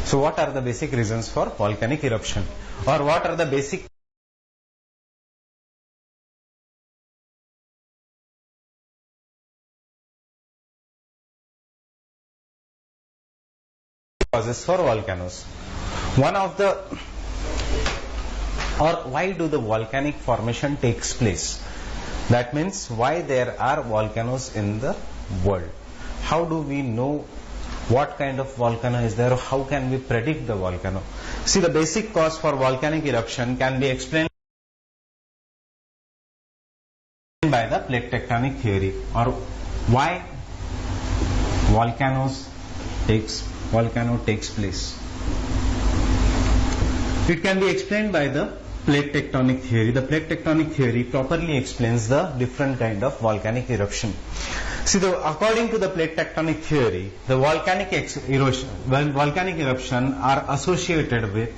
So what are the basic reasons for volcanic eruption, or what are the basic causes for volcanoes? One of the, or why do the volcanic formation takes place? That means why there are volcanoes in the world. How do we know what kind of volcano is there? How can we predict the volcano? See, the basic cause for volcanic eruption can be explained by the plate tectonic theory, or why volcano takes place. It can be explained by the plate tectonic theory. The plate tectonic theory properly explains the different kind of volcanic eruption. See, according to the plate tectonic theory, the volcanic eruption are associated with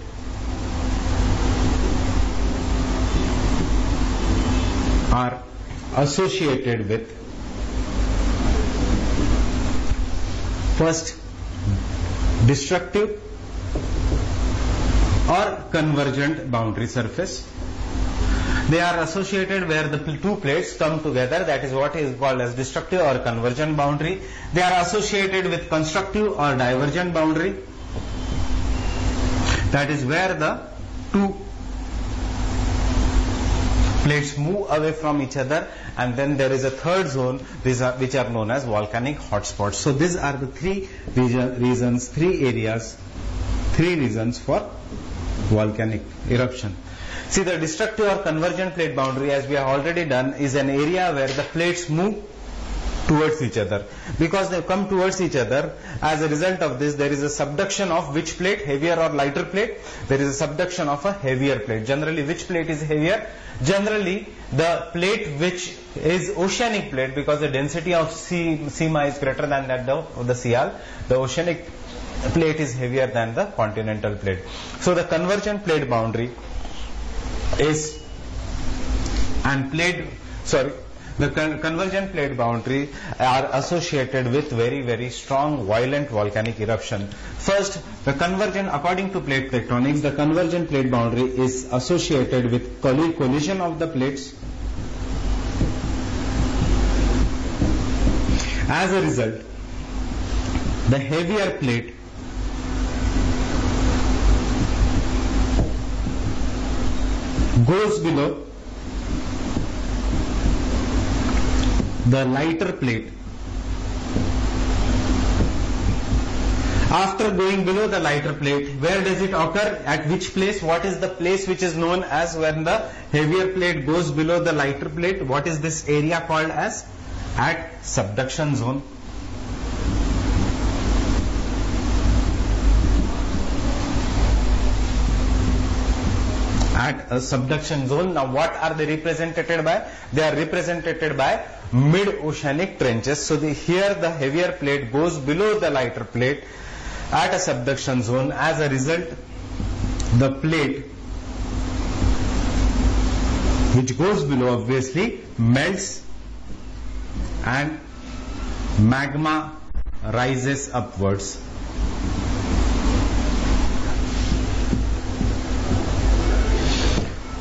first, destructive or convergent boundary surface. They are associated where the two plates come together, that is what is called as destructive or convergent boundary. They are associated with constructive or divergent boundary, that is where the two plates move away from each other, and then there is a third zone which are known as volcanic hotspots. So these are the three reasons for volcanic eruption. See, the destructive or convergent plate boundary, as we have already done, is an area where the plates move towards each other. Because they come towards each other, as a result of this, there is a subduction of which plate, heavier or lighter plate? There is a subduction of a heavier plate. Generally, which plate is heavier? Generally, the plate which is oceanic plate, because the density of Sima is greater than that of the Sial. The oceanic plate is heavier than the continental plate. So the convergent plate boundary is the convergent plate boundary are associated with very, very strong violent volcanic eruption. First, according to plate tectonics, the convergent plate boundary is associated with collision of the plates. As a result, the heavier plate goes below the lighter plate. After going below the lighter plate, where does it occur? At which place? What is the place which is known as when the heavier plate goes below the lighter plate? What is this area called as? At subduction zone. At a subduction zone. Now what are they represented by? They are represented by mid-oceanic trenches. So here the heavier plate goes below the lighter plate at a subduction zone. As a result, the plate which goes below obviously melts and magma rises upwards.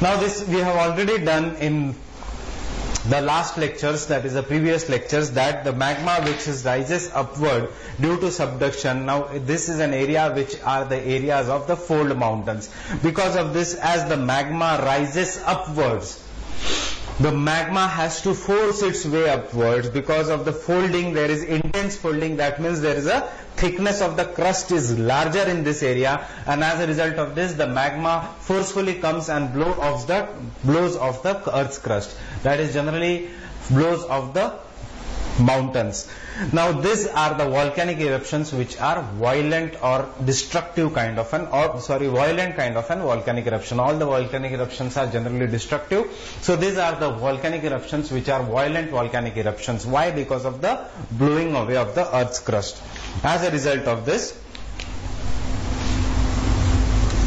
Now this we have already done in the last lectures, that is the previous lectures, that the magma which rises upward due to subduction. Now this is an area which are the areas of the fold mountains. Because of this, as the magma rises upwards, the magma has to force its way upwards. Because of the folding, there is intense folding. That means there is a thickness of the crust is larger in this area, and as a result of this, the magma forcefully comes and blows off the earth's crust. That is generally blows off the mountains. Now these are the volcanic eruptions which are violent or destructive kind of violent kind of an volcanic eruption. All the volcanic eruptions are generally destructive. So these are the volcanic eruptions which are violent volcanic eruptions. Why? Because of the blowing away of the earth's crust. As a result of this,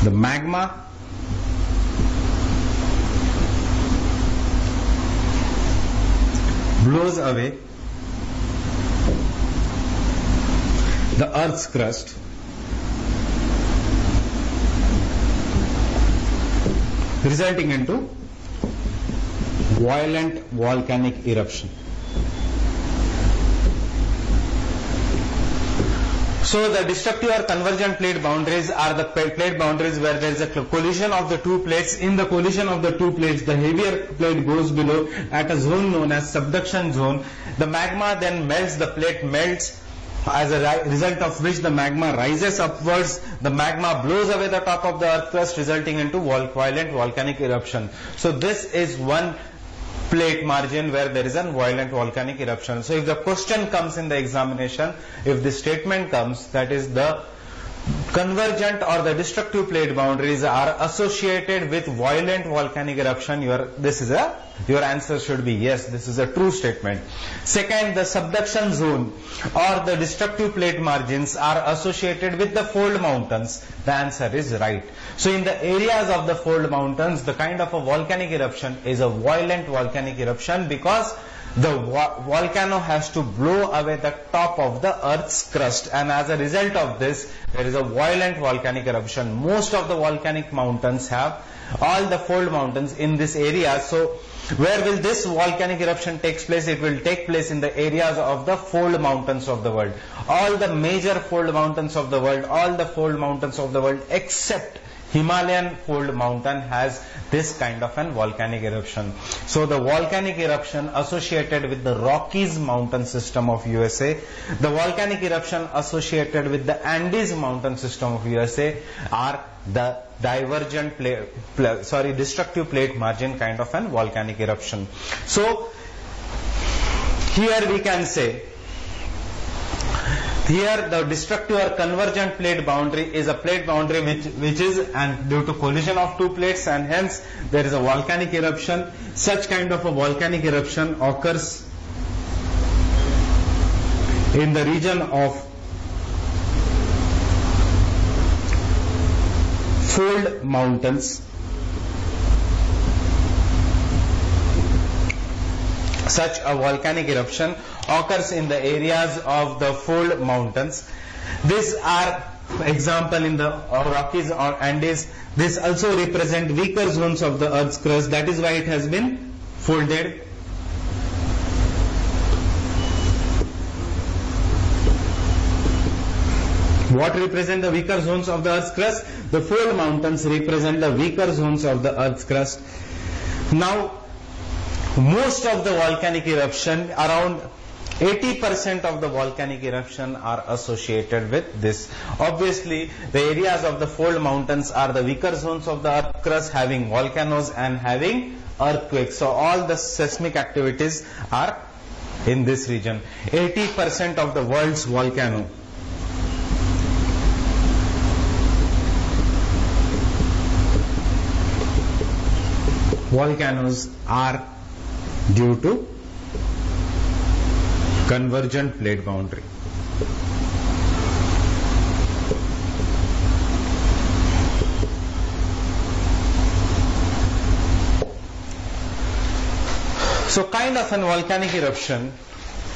the magma blows away the earth's crust, resulting into violent volcanic eruption. So the destructive or convergent plate boundaries are the plate boundaries where there is a collision of the two plates. In the collision of the two plates, the heavier plate goes below at a zone known as subduction zone. The magma then melts, the plate melts, as a result of which the magma rises upwards. The magma blows away the top of the earth crust, resulting into violent volcanic eruption. So this is one plate margin where there is a violent volcanic eruption. So if the question comes in the examination, if the statement comes that is the convergent or the destructive plate boundaries are associated with violent volcanic eruption, your answer should be yes, this is a true statement. Second, the subduction zone or the destructive plate margins are associated with the fold mountains. The answer is right. So in the areas of the fold mountains, the kind of a volcanic eruption is a violent volcanic eruption because the volcano has to blow away the top of the earth's crust, and as a result of this there is a violent volcanic eruption. Most of the volcanic mountains have all the fold mountains in this area. So where will this volcanic eruption take place? It will take place in the areas of the fold mountains of the world. All the major fold mountains of the world, all the fold mountains of the world except Himalayan fold mountain has this kind of an volcanic eruption. So the volcanic eruption associated with the Rockies mountain system of USA, the volcanic eruption associated with the Andes mountain system of USA are the destructive plate margin kind of an volcanic eruption. So here we can say, here the destructive or convergent plate boundary is a plate boundary which is and due to collision of two plates, and hence there is a volcanic eruption. Such kind of a volcanic eruption occurs in the region of fold mountains. Such a volcanic eruption occurs in the areas of the fold mountains. These are example in the Rockies or Andes. This also represent weaker zones of the earth's crust. That is why it has been folded. What represent the weaker zones of the earth's crust? The fold mountains represent the weaker zones of the earth's crust. Now, most of the volcanic eruption, around 80% of the volcanic eruption are associated with this. Obviously, the areas of the fold mountains are the weaker zones of the earth crust, having volcanoes and having earthquakes. So all the seismic activities are in this region. 80% of the world's volcanoes are due to convergent plate boundary. So kind of an volcanic eruption.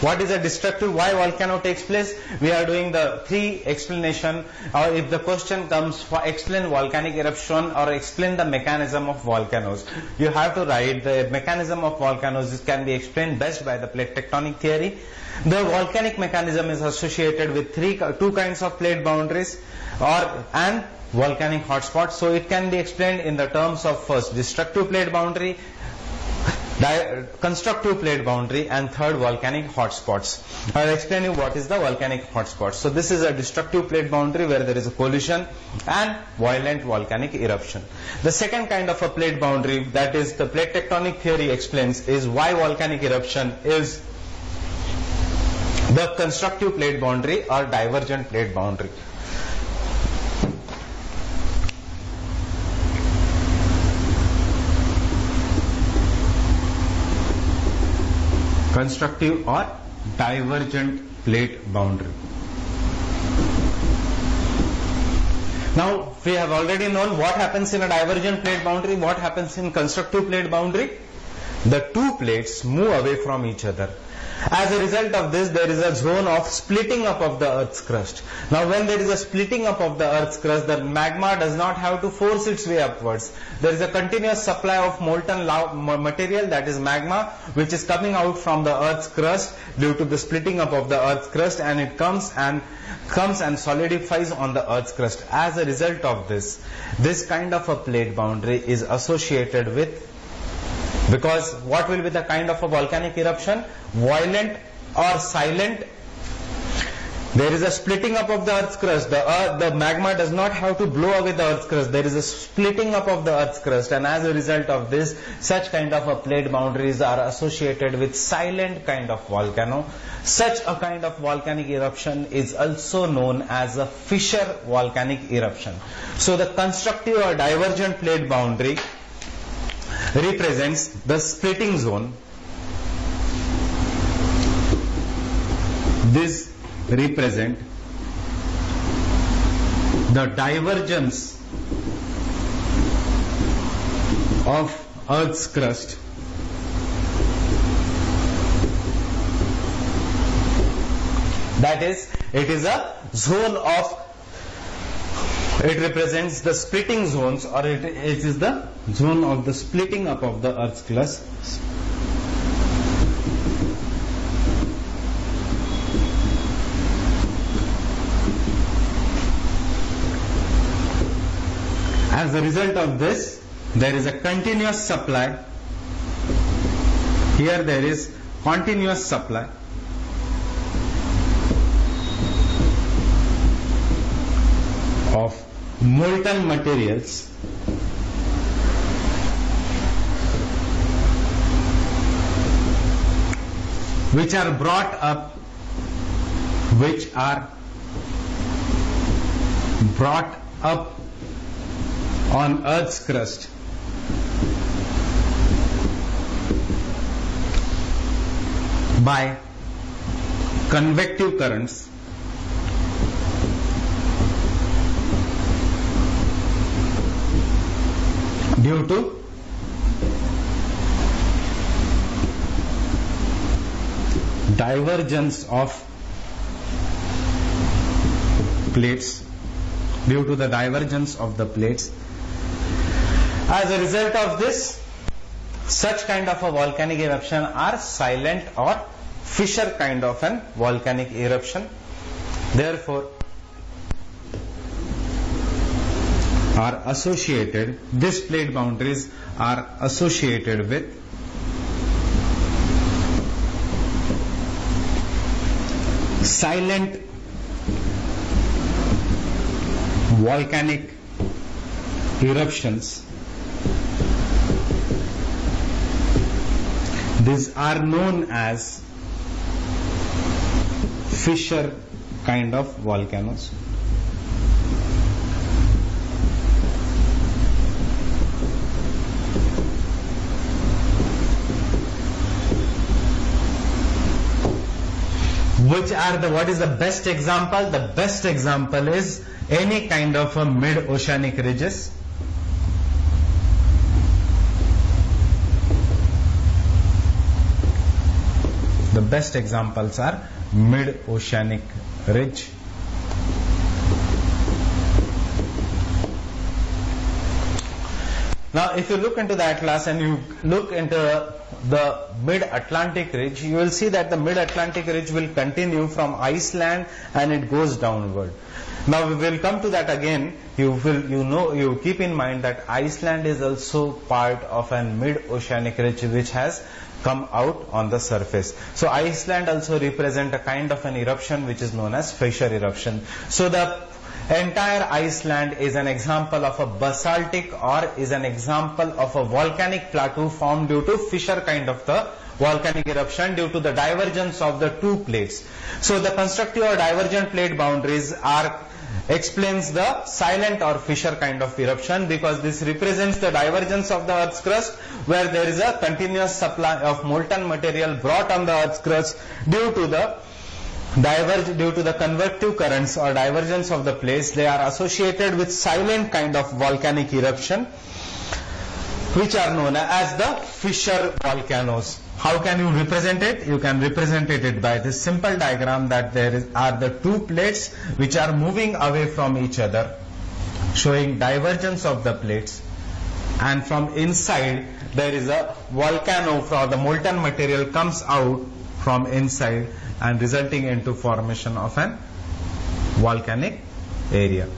What is a destructive? Why volcano takes place? We are doing the three explanation, or if the question comes for explain volcanic eruption or explain the mechanism of volcanoes, you have to write the mechanism of volcanoes. This can be explained best by the plate tectonic theory. The volcanic mechanism is associated with two kinds of plate boundaries and volcanic hotspots. So it can be explained in the terms of first destructive plate boundary, constructive plate boundary, and third volcanic hotspots. I will explain you what is the volcanic hotspots. So this is a destructive plate boundary where there is a collision and violent volcanic eruption. The second kind of a plate boundary, that is the plate tectonic theory explains, is why volcanic eruption is the constructive plate boundary or divergent plate boundary. Constructive or divergent plate boundary. Now we have already known what happens in a divergent plate boundary, what happens in constructive plate boundary. The two plates move away from each other. As a result of this, there is a zone of splitting up of the Earth's crust. Now when there is a splitting up of the Earth's crust, the magma does not have to force its way upwards. There is a continuous supply of molten material, that is magma, which is coming out from the Earth's crust due to the splitting up of the Earth's crust, and it comes and solidifies on the Earth's crust. As a result of this kind of a plate boundary is associated with, because what will be the kind of a volcanic eruption? Violent or silent? There is a splitting up of the Earth's crust. The magma does not have to blow away the Earth's crust. There is a splitting up of the Earth's crust, and as a result of this, such kind of a plate boundaries are associated with silent kind of volcano. Such a kind of volcanic eruption is also known as a fissure volcanic eruption. So the constructive or divergent plate boundary represents the splitting zone. This represent the divergence of Earth's crust that is, it is a zone of, it represents the splitting zones, or it is the zone of the splitting up of the Earth's crust. As a result of this, there is a continuous supply. Here there is continuous supply of molten materials which are brought up on Earth's crust by convective currents due to divergence of plates, due to the divergence of the plates. As a result of this, such kind of a volcanic eruption are silent or fissure kind of an volcanic eruption. Therefore, are associated, these plate boundaries are associated with silent volcanic eruptions. These are known as fissure kind of volcanoes. What is the best example? The best example is any kind of a mid-oceanic ridges. The best examples are mid-oceanic ridge, now if you look into the atlas and you look into the mid-Atlantic ridge, you will see that the mid-Atlantic ridge will continue from Iceland and it goes downward. Now we will come to that again. You keep in mind that Iceland is also part of a mid-oceanic ridge which has come out on the surface. So Iceland also represent a kind of an eruption which is known as fissure eruption. So the entire Iceland is an example of a basaltic or is an example of a volcanic plateau formed due to fissure kind of the volcanic eruption due to the divergence of the two plates. So the constructive or divergent plate boundaries explains the silent or fissure kind of eruption, because this represents the divergence of the Earth's crust where there is a continuous supply of molten material brought on the Earth's crust due to the convective currents or divergence of the plates. They are associated with silent kind of volcanic eruption which are known as the fissure volcanoes. How can you represent it? You can represent it by this simple diagram that are the two plates which are moving away from each other, showing divergence of the plates, and from inside there is a volcano, from the molten material comes out from inside and resulting into formation of an volcanic area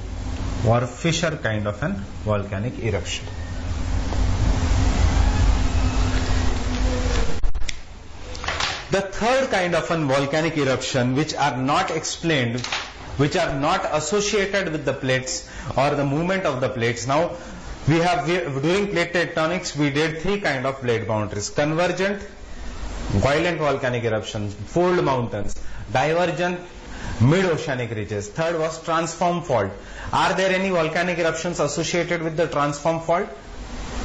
or fissure kind of an volcanic eruption. The third kind of an volcanic eruption which are not explained, which are not associated with the plates or the movement of the plates. Now during plate tectonics we did three kind of plate boundaries: convergent, violent volcanic eruptions, fold mountains; divergent, mid-oceanic ridges; third was transform fault. Are there any volcanic eruptions associated with the transform fault?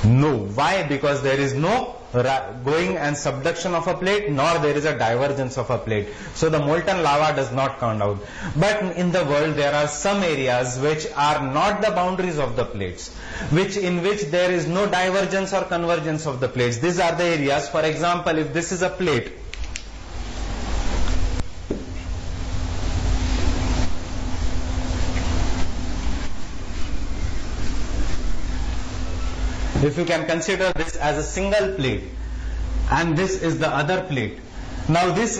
No. Why? Because there is no going and subduction of a plate, nor there is a divergence of a plate. So the molten lava does not come out. But in the world there are some areas which are not the boundaries of the plates, in which there is no divergence or convergence of the plates. These are the areas. For example, if this is a plate, if you can consider this as a single plate and this is the other plate. Now this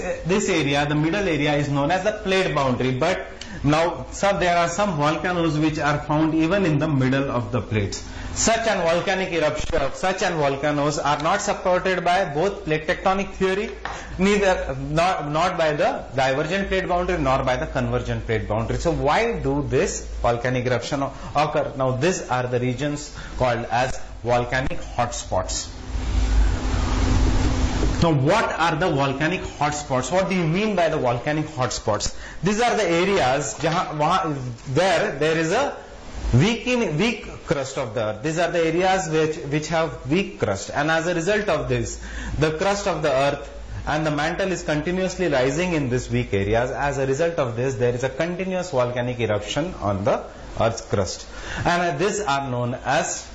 area, the middle area, is known as the plate boundary, but now there are some volcanoes which are found even in the middle of the plates. Such an volcanic eruption, such an volcanoes are not supported by both plate tectonic theory, not by the divergent plate boundary nor by the convergent plate boundary. So why do this volcanic eruption occur? Now these are the regions called as volcanic hotspots. Now what are the volcanic hotspots? What do you mean by the volcanic hotspots? These are the areas where there is a weak crust of the earth. These are the areas which have weak crust, and as a result of this, the crust of the earth and the mantle is continuously rising in these weak areas. As a result of this, there is a continuous volcanic eruption on the earth's crust, and these are known as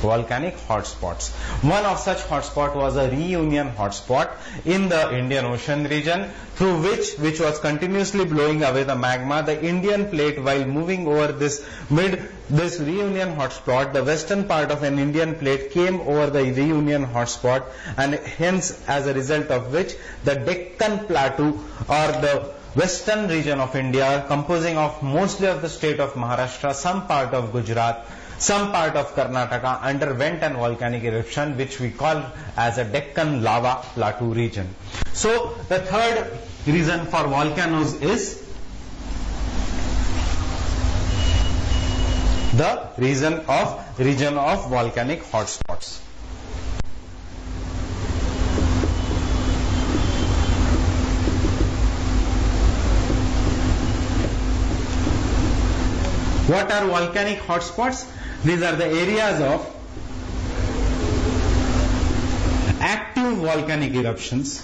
volcanic hotspots. One of such hotspot was a reunion hotspot in the Indian Ocean region, through which was continuously blowing away the magma. The Indian plate, while moving over this reunion hotspot, the western part of an Indian plate came over the reunion hotspot, and hence as a result of which the Deccan Plateau, or the western region of India, composing of mostly of the state of Maharashtra, some part of Gujarat, some part of Karnataka, underwent an volcanic eruption which we call as a Deccan Lava Plateau region. So the third reason for volcanoes is the region of volcanic hotspots. What are volcanic hotspots? These are the areas of active volcanic eruptions.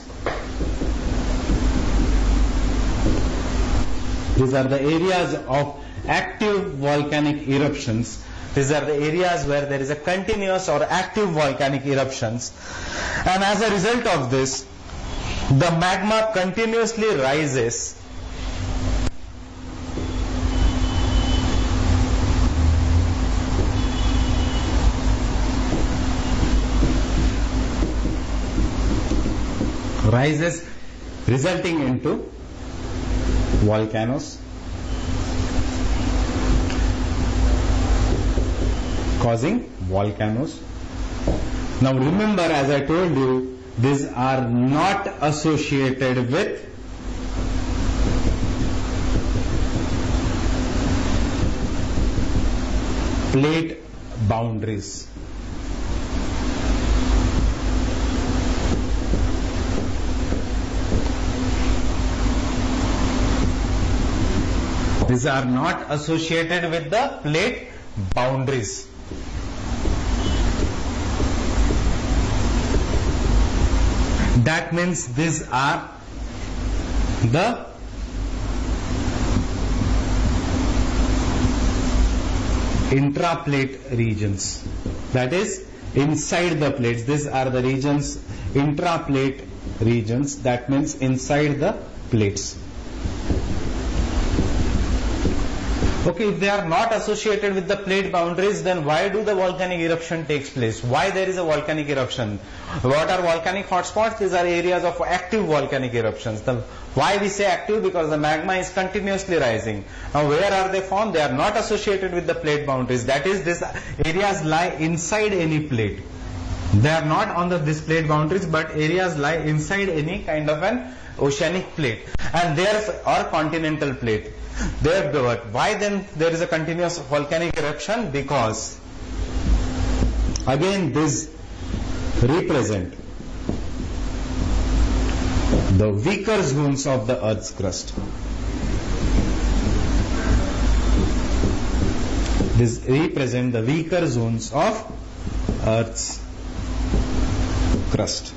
These are the areas of active volcanic eruptions. These are the areas where there is a continuous or active volcanic eruptions, and as a result of this, the magma continuously rises resulting into volcanoes, causing volcanoes. Now remember, as I told you, these are not associated with plate boundaries. These are not associated with the plate boundaries. That means these are the intraplate regions. That is inside the plates. These are the regions, intraplate regions, that means inside the plates. Okay, if they are not associated with the plate boundaries, then why do the volcanic eruption takes place? Why there is a volcanic eruption? What are volcanic hotspots? These are areas of active volcanic eruptions. Why we say active? Because the magma is continuously rising. Now where are they formed? They are not associated with the plate boundaries. That is, these areas lie inside any plate. They are not on this plate boundaries, but areas lie inside any kind of an oceanic plate, and there are continental plate. Why then there is a continuous volcanic eruption? Because again this represent the weaker zones of the Earth's crust. This represent the weaker zones of Earth's crust.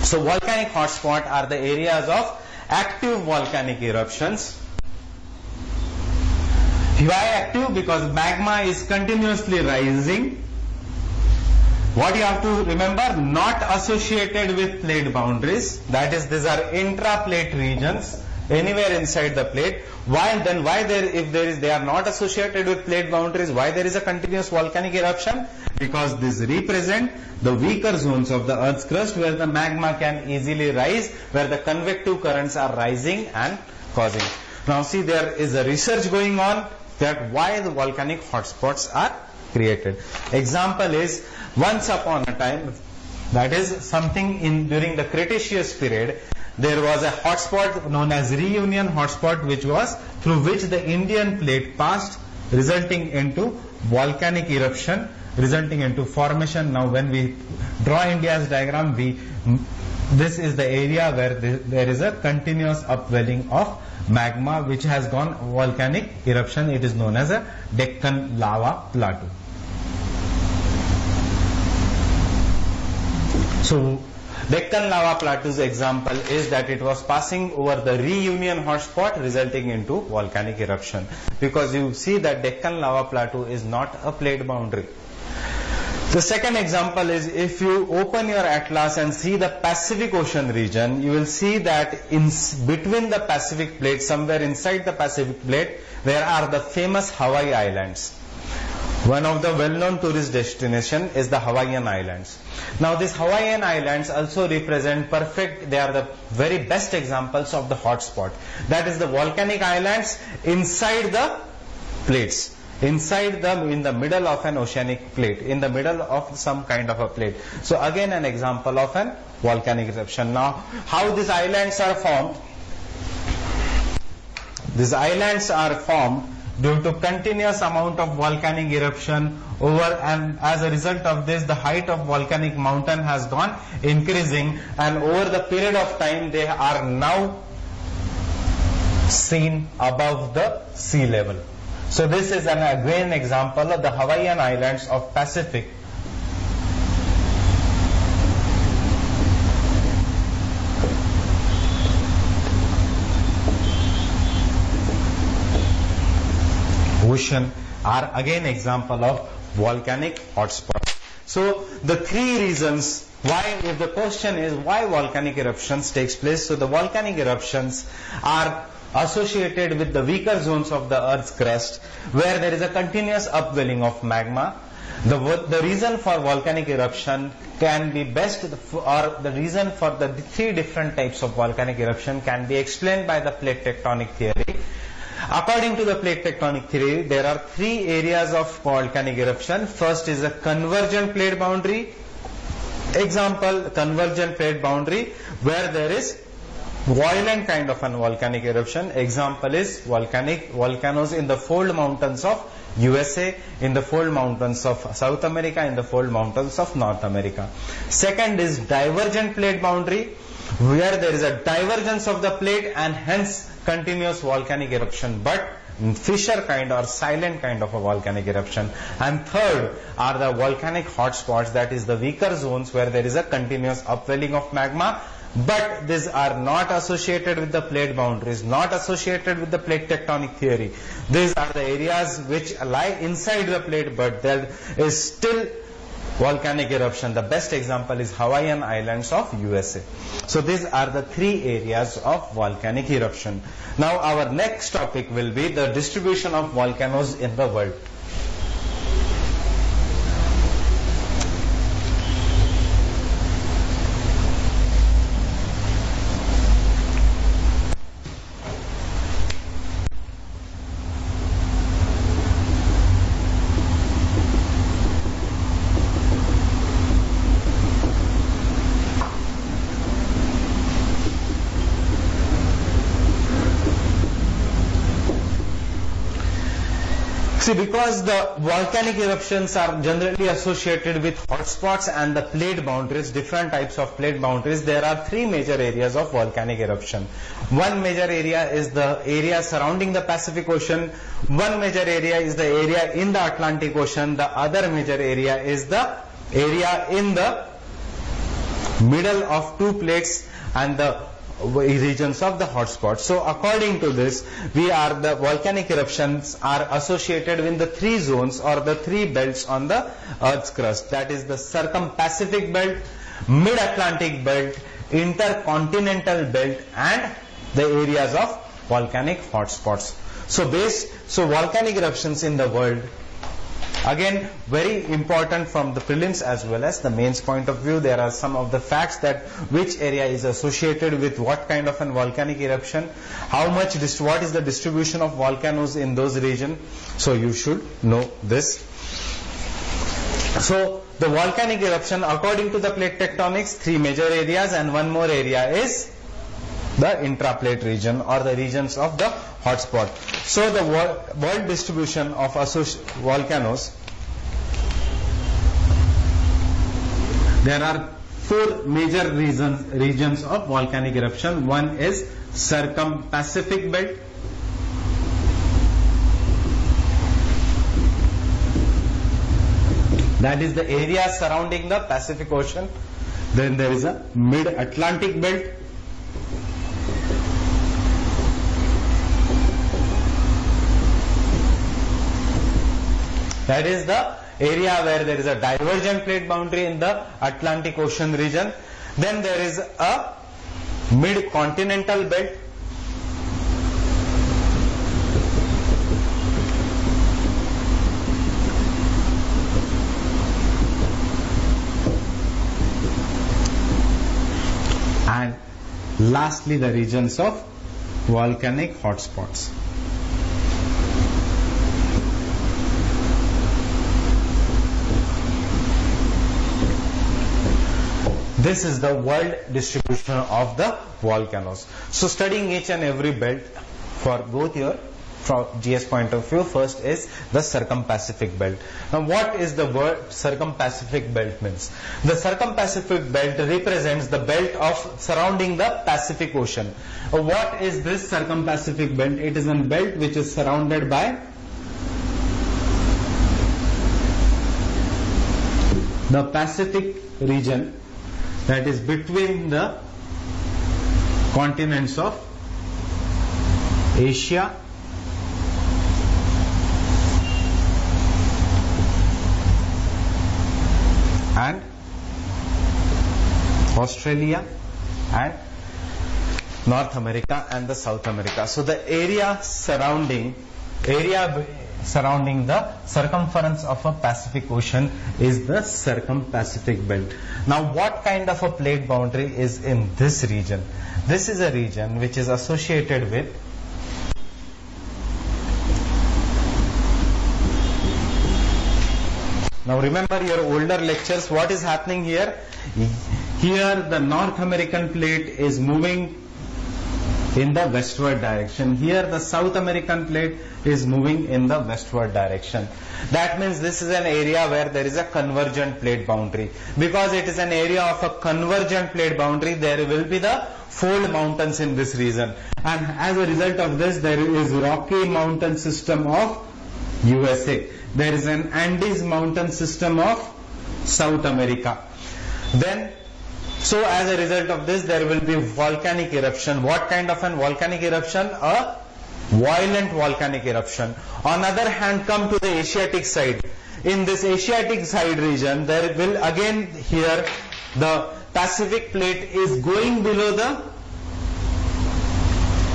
So volcanic hotspot are the areas of active volcanic eruptions. Why active? Because magma is continuously rising. What you have to remember, not associated with plate boundaries. That is, these are intra-plate regions, anywhere inside the plate. Why then? Why there? If they are not associated with plate boundaries, why there is a continuous volcanic eruption? Because these represent the weaker zones of the Earth's crust where the magma can easily rise, where the convective currents are rising and causing. Now see, there is a research going on that why the volcanic hotspots are created. Example is, once upon a time, that is something during the Cretaceous period, there was a hotspot known as Reunion hotspot, through which the Indian plate passed, resulting into volcanic eruption, resulting into formation. Now when we draw India's diagram, this is the area where there is a continuous upwelling of magma which has gone volcanic eruption. It is known as a Deccan lava plateau. So Deccan lava plateau's example is that it was passing over the Reunion hotspot, resulting into volcanic eruption. Because you see that Deccan lava plateau is not a plate boundary. The second example is, if you open your atlas and see the Pacific Ocean region, you will see that in between the Pacific plate, somewhere inside the Pacific plate, there are the famous Hawaii Islands. One of the well-known tourist destination is the Hawaiian Islands. Now these Hawaiian Islands also represent they are the very best examples of the hotspot. That is the volcanic islands inside the plates. In the middle of an oceanic plate, in the middle of some kind of a plate. So again an example of an volcanic eruption. Now how these islands are formed? These islands are formed due to continuous amount of volcanic eruption and as a result of this, the height of volcanic mountain has gone increasing, and over the period of time they are now seen above the sea level. So this is again example of the Hawaiian Islands of Pacific. Ocean are again example of volcanic hotspots. So the three reasons why, if the question is why volcanic eruptions takes place, so the volcanic eruptions are associated with the weaker zones of the Earth's crust where there is a continuous upwelling of magma. The reason for volcanic eruption can be best, or the reason for the three different types of volcanic eruption can be explained by the plate tectonic theory. According to the plate tectonic theory, there are three areas of volcanic eruption. First is a convergent plate boundary. Example, convergent plate boundary where there is violent kind of an volcanic eruption. Example is volcanoes in the fold mountains of USA, in the fold mountains of South America, in the fold mountains of North America. Second is divergent plate boundary where there is a divergence of the plate and hence continuous volcanic eruption, but fissure kind or silent kind of a volcanic eruption. And third are the volcanic hotspots, that is the weaker zones where there is a continuous upwelling of magma, but these are not associated with the plate boundaries, not associated with the plate tectonic theory. These are the areas which lie inside the plate, but there is still volcanic eruption. The best example is Hawaiian Islands of USA. So these are the three areas of volcanic eruption. Now our next topic will be the distribution of volcanoes in the world. See, because the volcanic eruptions are generally associated with hotspots and the plate boundaries, different types of plate boundaries, there are three major areas of volcanic eruption. One major area is the area surrounding the Pacific Ocean. One major area is the area in the Atlantic Ocean. The other major area is the area in the middle of two plates and the regions of the hotspots. So according to this, the volcanic eruptions are associated with the three zones or the three belts on the Earth's crust. That is the circum-Pacific belt, mid-Atlantic belt, intercontinental belt, and the areas of volcanic hotspots. So volcanic eruptions in the world, again, very important from the prelims as well as the mains point of view. There are some of the facts that which area is associated with what kind of an volcanic eruption, what is the distribution of volcanoes in those regions. So you should know this. So the volcanic eruption, according to the plate tectonics, three major areas, and one more area is the intraplate region or the regions of the hotspot. So the world distribution of volcanoes, there are four major regions of volcanic eruption. One is circum-Pacific belt, that is the area surrounding the Pacific Ocean. Then there is a mid-Atlantic belt, that is the area where there is a divergent plate boundary in the Atlantic Ocean region. Then there is a mid-continental belt, and lastly the regions of volcanic hotspots. This is the world distribution of the volcanoes. So studying each and every belt for both your from GS point of view, first is the circum-Pacific belt. Now what is the word circum-Pacific belt means? The circum-Pacific belt represents the belt of surrounding the Pacific Ocean. What is this circum-Pacific belt? It is a belt which is surrounded by the Pacific region, that is between the continents of Asia and Australia and North America and the South America. So the area surrounding the circumference of a Pacific Ocean is the circum-Pacific belt. Now what kind of a plate boundary is in this region? This is a region which is associated with now remember your older lectures, what is happening here? Here the North American plate is moving in the westward direction. Here the South American plate is moving in the westward direction. That means this is an area where there is a convergent plate boundary. Because it is an area of a convergent plate boundary, there will be the fold mountains in this region. And as a result of this, there is Rocky Mountain system of USA. There is an Andes mountain system of South America. Then so as a result of this, there will be volcanic eruption. What kind of an volcanic eruption? A violent volcanic eruption. On the other hand, come to the Asiatic side. in this Asiatic side region, there will again here the Pacific plate is going below the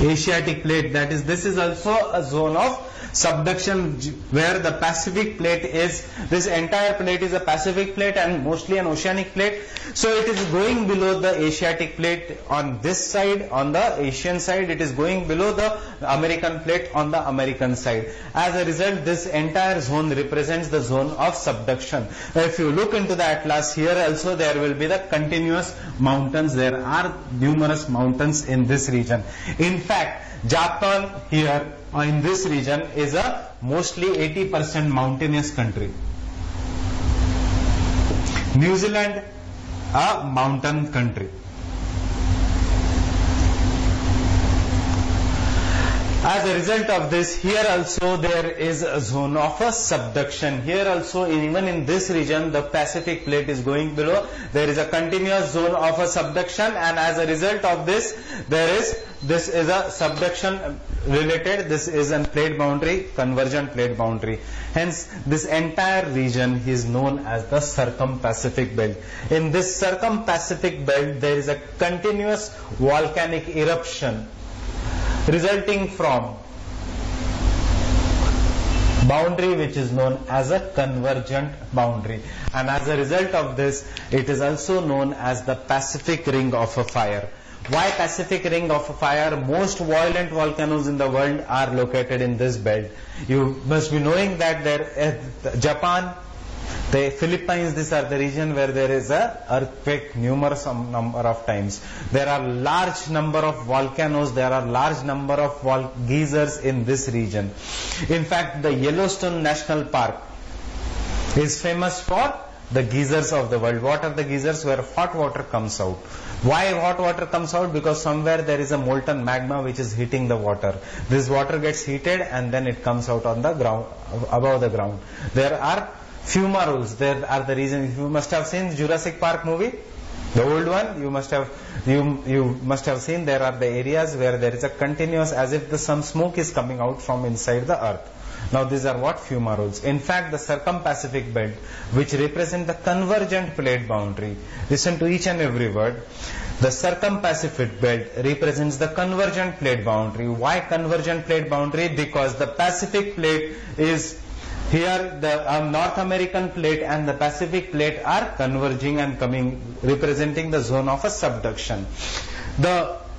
Asiatic plate. That is, this is also a zone of subduction where the Pacific plate is, this entire plate is a Pacific plate and mostly an oceanic plate. So it is going below the Asiatic plate on this side, on the Asian side. It is going below the American plate on the American side. As a result, this entire zone represents the zone of subduction. If you look into the atlas, here also there will be the continuous mountains. There are numerous mountains in this region. In fact, Japan here in this region is a mostly 80% mountainous country. New Zealand, a mountain country. As a result of this, here also there is a zone of a subduction. Here also, even in this region, the Pacific plate is going below. There is a continuous zone of a subduction, and as a result of this, this is a subduction related, this is a plate boundary, convergent plate boundary. Hence, this entire region is known as the Circum-Pacific Belt. In this Circum-Pacific Belt, there is a continuous volcanic eruption resulting from boundary which is known as a convergent boundary, and as a result of this, it is also known as the Pacific Ring of Fire. Why Pacific Ring of Fire? Most violent volcanoes in the world are located in this belt. You must be knowing that Japan, the Philippines, these are the region where there is a earthquake numerous number of times. There are large number of volcanoes, there are large number of geysers in this region. In fact, the Yellowstone National Park is famous for the geysers of the world. What are the geysers? Where hot water comes out. Why hot water comes out? Because somewhere there is a molten magma which is heating the water. This water gets heated and then it comes out on the ground, above the ground. There are fumaroles. There are the reasons. You must have seen Jurassic Park movie, the old one. You must have seen there are the areas where there is a continuous, as if some smoke is coming out from inside the earth. Now these are what? Fumaroles. In fact, the Circum-Pacific Belt, which represent the convergent plate boundary. Listen to each and every word. The Circum-Pacific Belt represents the convergent plate boundary. Why convergent plate boundary? Because the Pacific plate is here, the North American plate and the Pacific plate are converging and coming, representing the zone of a subduction.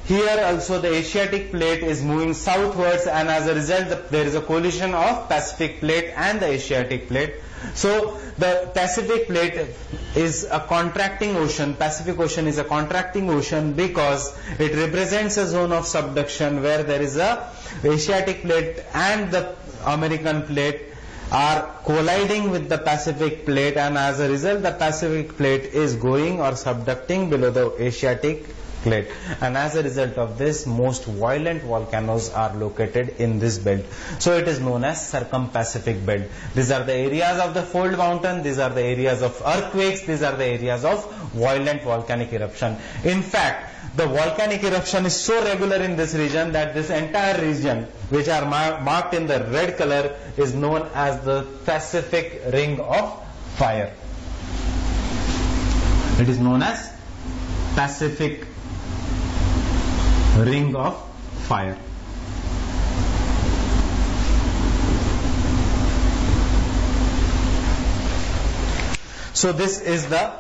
Here also the Asiatic plate is moving southwards, and as a result there is a collision of Pacific plate and the Asiatic plate. So the Pacific plate is a contracting ocean. Pacific Ocean is a contracting ocean because it represents a zone of subduction where there is a Asiatic plate and the American plate are colliding with the Pacific plate, and as a result the Pacific plate is going or subducting below the Asiatic plate, and as a result of this, most violent volcanoes are located in this belt. So it is known as Circum-Pacific Belt. These are the areas of the fold mountain, these are the areas of earthquakes, these are the areas of violent volcanic eruption. In fact, the volcanic eruption is so regular in this region that this entire region, which are marked in the red color, is known as the Pacific Ring of Fire. It is known as Pacific Ring of Fire. So this is the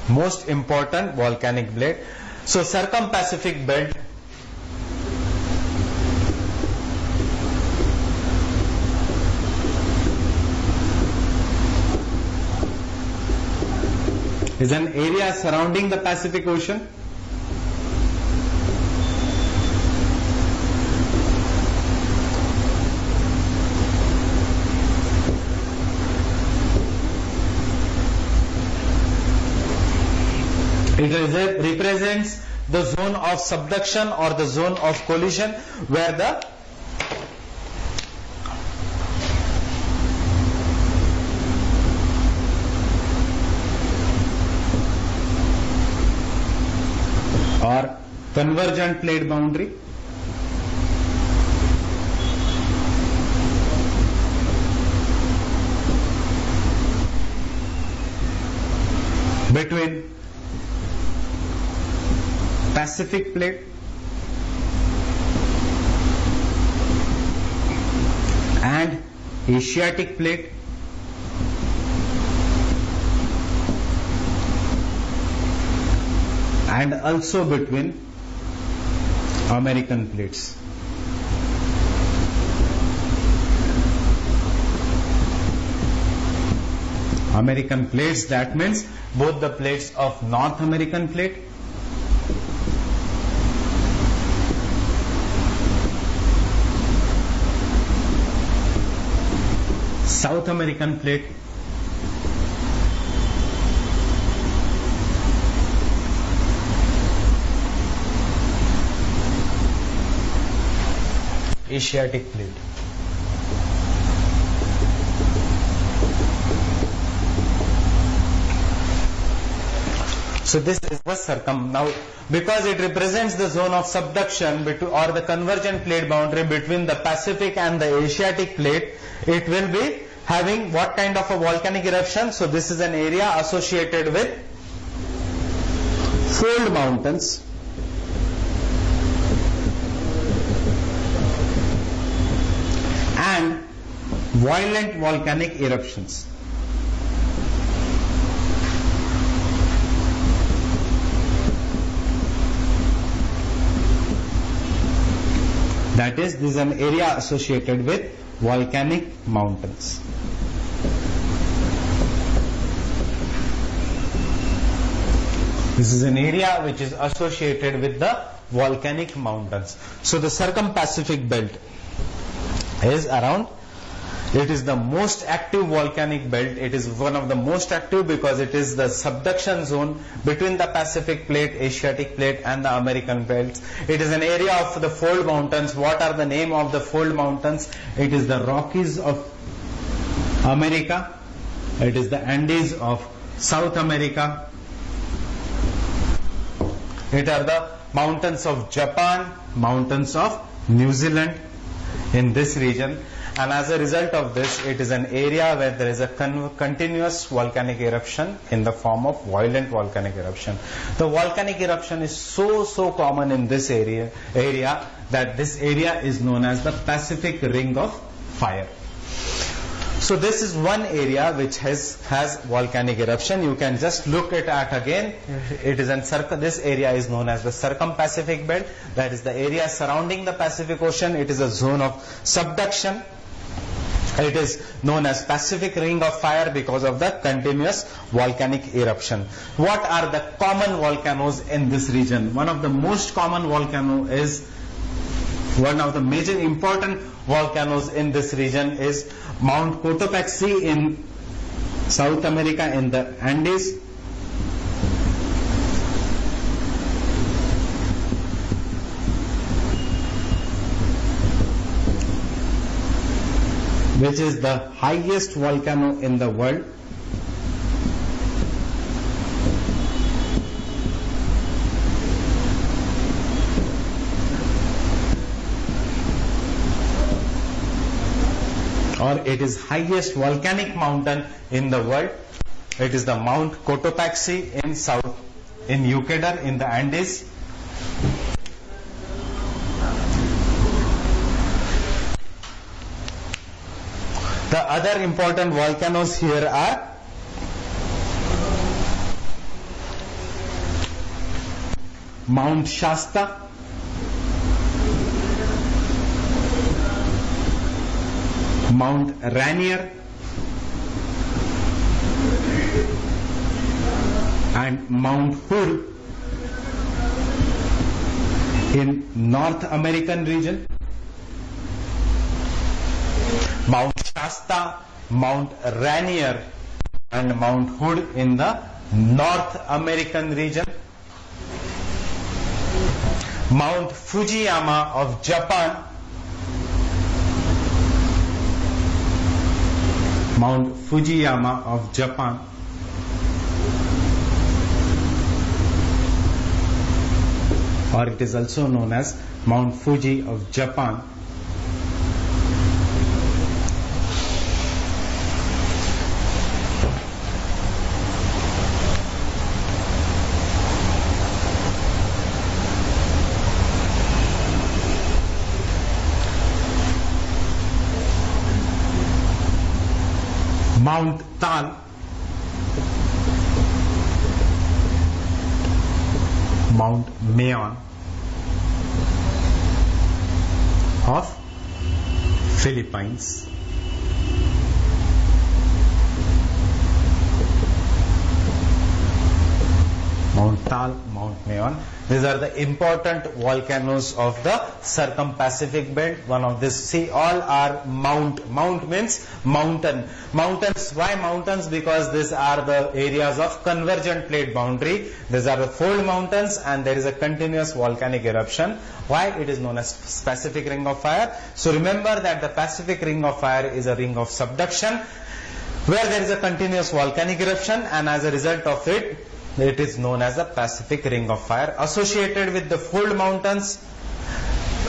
most important volcanic belt. So Circum-Pacific Belt is an area surrounding the Pacific Ocean. It represents the zone of subduction or the zone of collision where the or convergent plate boundary between Pacific plate and Asiatic plate and also between American plates. American plates, that means both the plates of North American plate South American plate Asiatic plate. So this is the now because it represents the zone of subduction or the convergent plate boundary between the Pacific and the Asiatic plate, it will be having what kind of a volcanic eruption? So this is an area associated with fold mountains and violent volcanic eruptions. That is, this is an area associated with volcanic mountains. This is an area which is associated with the volcanic mountains. So the Circum-Pacific belt is around, it is the most active volcanic belt. It is one of the most active because it is the subduction zone between the Pacific plate, Asiatic plate and the American belts. It is an area of the fold mountains. What are the name of the fold mountains? It is the Rockies of America. It is the Andes of South America. It are the mountains of Japan, mountains of New Zealand in this region. And as a result of this, it is an area where there is a continuous volcanic eruption in the form of violent volcanic eruption. The volcanic eruption is so common in this area that this area is known as the Pacific Ring of Fire. So this is one area which has volcanic eruption. You can just look it at again. It is this area is known as the Circum-Pacific belt. That is the area surrounding the Pacific Ocean. It is a zone of subduction. It is known as Pacific Ring of Fire because of the continuous volcanic eruption. What are the common volcanoes in this region? One of the most common volcano is, one of the major important volcanoes in this region is Mount Cotopaxi in South America in the Andes. Which is the highest volcano in the world. Or it is highest volcanic mountain in the world. It is the Mount Cotopaxi in Ecuador in the Andes. The other important volcanoes here are Mount Shasta, Mount Rainier, and Mount Hood in North American region. Mount Shasta, Mount Rainier and Mount Hood in the North American region. Mount Fujiyama of Japan. Mount Fujiyama of Japan. Or it is also known as Mount Fuji of Japan. Mount Tal, Mount Mayon of Philippines, Mount Tal, Mount Mayon. These are the important volcanoes of the Circum-Pacific Belt. One of this, see, all are mount. Mount means mountain. Mountains, why mountains? Because these are the areas of convergent plate boundary. These are the fold mountains and there is a continuous volcanic eruption. Why? It is known as Pacific Ring of Fire. So remember that the Pacific Ring of Fire is a ring of subduction where there is a continuous volcanic eruption, and as a result of it, it is known as the Pacific Ring of Fire, associated with the fold mountains.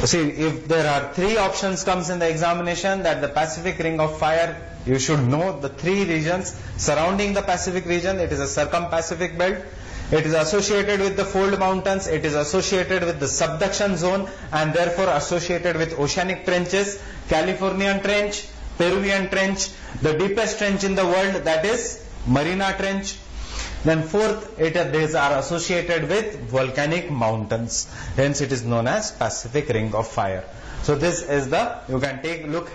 See, if there are three options comes in the examination, that the Pacific Ring of Fire, you should know the three regions surrounding the Pacific region. It is a Circum-Pacific Belt. It is associated with the fold mountains. It is associated with the subduction zone and therefore associated with oceanic trenches, Californian Trench, Peruvian Trench, the deepest trench in the world, that is Mariana Trench. Then fourth, these are associated with volcanic mountains. Hence it is known as Pacific Ring of Fire. So this is the, you can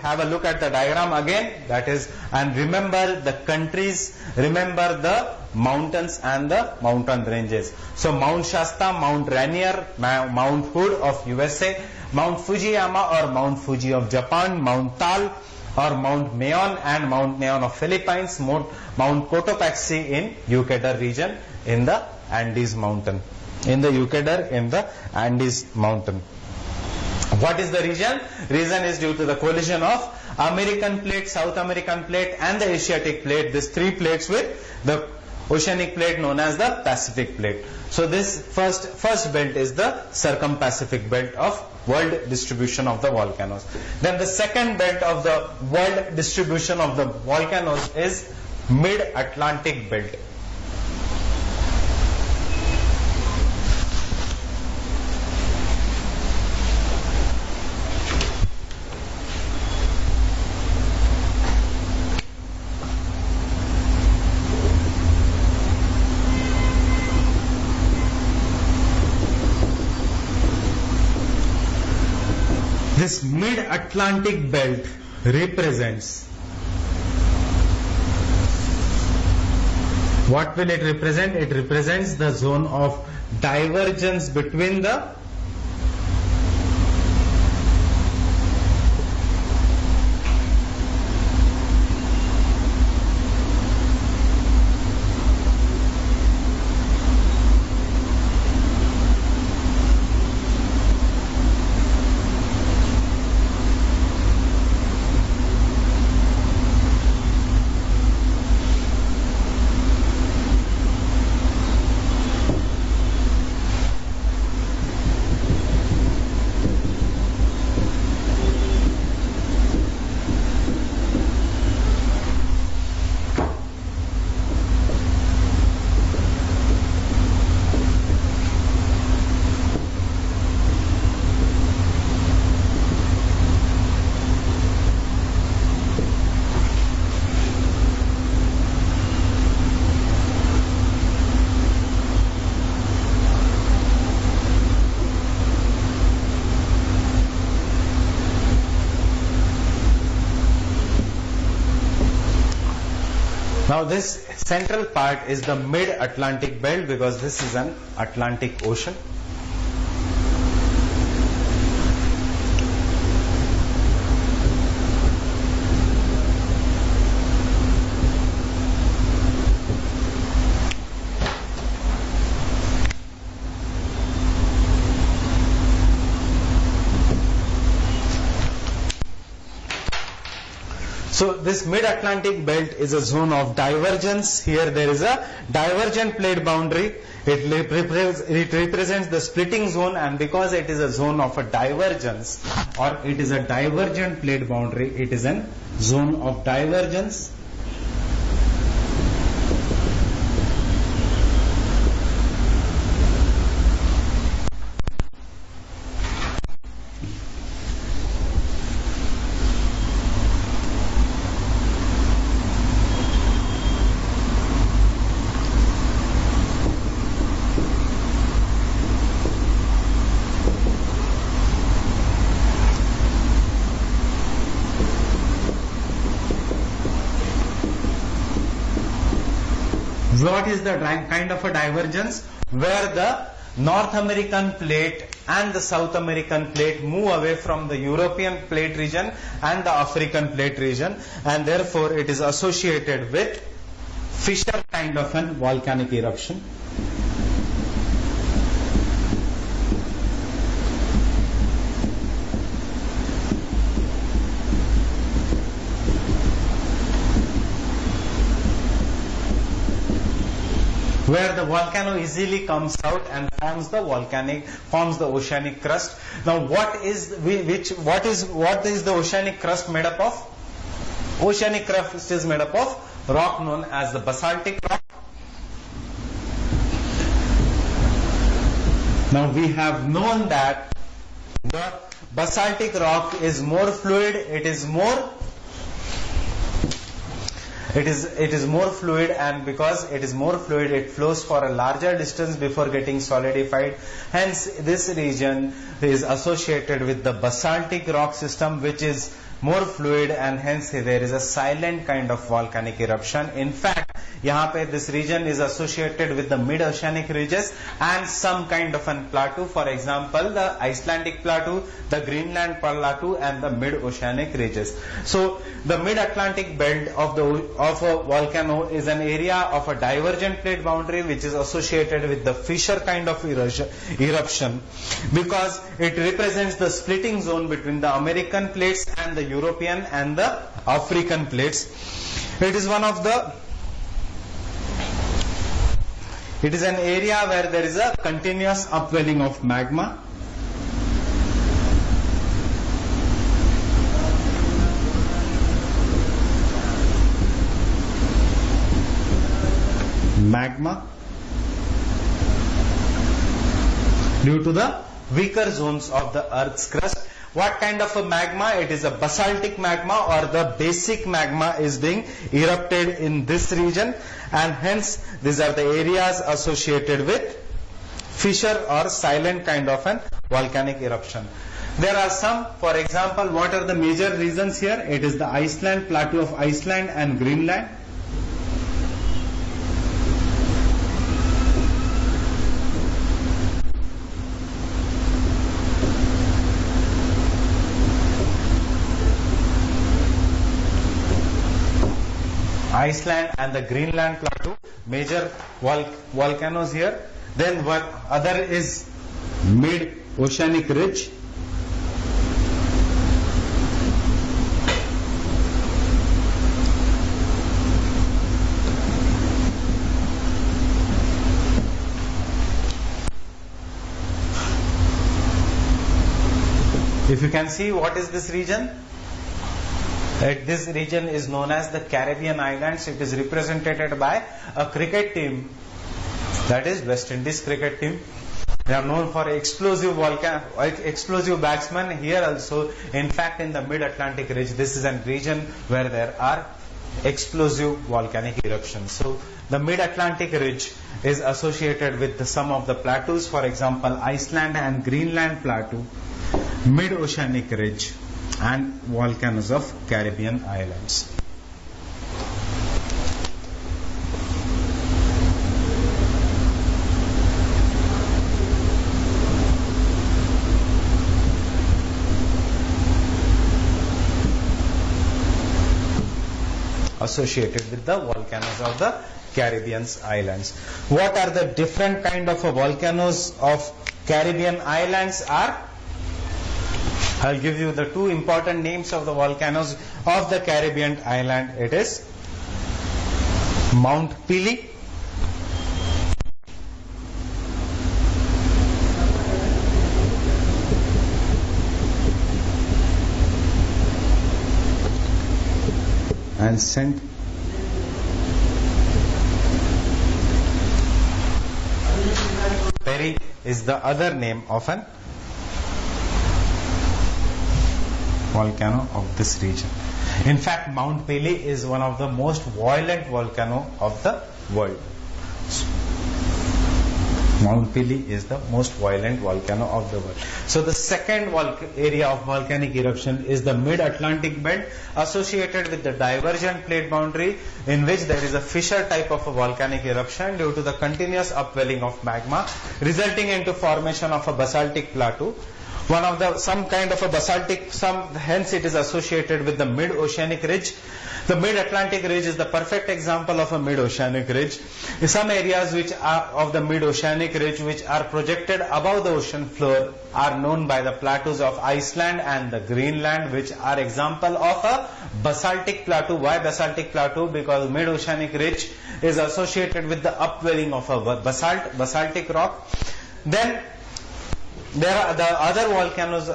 have a look at the diagram again, that is, and remember the countries, remember the mountains and the mountain ranges. So Mount Shasta, Mount Rainier, Mount Hood of USA, Mount Fujiyama or Mount Fuji of Japan, Mount Tal or Mount Mayon and Mount Mayon of Philippines, Mount Cotopaxi in Ecuador region in the Andes mountain. In the Ecuador, in the Andes mountain. What is the region? Reason is due to the collision of American plate, South American plate and the Asiatic plate. These three plates with the oceanic plate known as the Pacific plate. So this first belt is the Circum-Pacific Belt of world distribution of the volcanoes. Then the second belt of the world distribution of the volcanoes is Mid-Atlantic Belt. This Mid-Atlantic Belt represents, what will it represent? It represents the zone of divergence between the Now this central part is the Mid-Atlantic Belt because this is an Atlantic Ocean. So this Mid-Atlantic Belt is a zone of divergence. Here there is a divergent plate boundary. It represents the splitting zone, and because it is a zone of a divergence, or it is a divergent plate boundary, it is a zone of divergence. What is the kind of a divergence? Where the North American plate and the South American plate move away from the European plate region and the African plate region, and therefore it is associated with fissure kind of an volcanic eruption. Where the volcano easily comes out and forms the oceanic crust. Now, what is the oceanic crust made up of? Oceanic crust is made up of rock known as the basaltic rock. Now, we have known that the basaltic rock is more fluid. It is more fluid, and because it is more fluid, it flows for a larger distance before getting solidified. Hence, this region is associated with the basaltic rock system, which is more fluid, and hence there is a silent kind of volcanic eruption. In fact, यहाँ पे this region is associated with the mid-oceanic ridges and some kind of a plateau. For example, the Icelandic plateau, the Greenland plateau, and the mid-oceanic ridges. So, the mid-Atlantic belt of a volcano is an area of a divergent plate boundary which is associated with the fissure kind of eruption, because it represents the splitting zone between the American plates and the European and the African plates. It is an area where there is a continuous upwelling of magma. Due to the weaker zones of the Earth's crust. What kind of a magma? It is a basaltic magma, or the basic magma is being erupted in this region, and hence these are the areas associated with fissure or silent kind of an volcanic eruption. There are some, for example, what are the major reasons here? It is the Iceland, plateau of Iceland and Greenland. Iceland and the Greenland plateau, major volcanoes here. Then what other is mid-oceanic ridge. If you can see, what is this region? This region is known as the Caribbean Islands. It is represented by a cricket team, that is West Indies cricket team. They are known for explosive batsmen. Here also, in fact, in the mid-Atlantic ridge, this is a region where there are explosive volcanic eruptions. So, the mid-Atlantic ridge is associated with some of the plateaus, for example, Iceland and Greenland plateau, mid-oceanic ridge, and volcanoes of Caribbean islands. Associated with the volcanoes of the Caribbean islands. What are the different kind of volcanoes of Caribbean islands are? I'll give you the two important names of the volcanoes of the Caribbean island. It is Mount Pelee and St. Perry is the other name of an volcano of this region. In fact, Mount Pelee is one of the most violent volcano of the world. Mount Pelee is the most violent volcano of the world. So the second area of volcanic eruption is the mid-Atlantic belt, associated with the divergent plate boundary, in which there is a fissure type of a volcanic eruption due to the continuous upwelling of magma, resulting into formation of a basaltic plateau. Some kind of a basaltic, hence it is associated with the mid-oceanic ridge. The mid-Atlantic ridge is the perfect example of a mid-oceanic ridge. Some areas which are of the mid-oceanic ridge which are projected above the ocean floor are known by the plateaus of Iceland and the Greenland, which are example of a basaltic plateau. Why basaltic plateau? Because mid-oceanic ridge is associated with the upwelling of a basaltic rock. Then there are the other volcanoes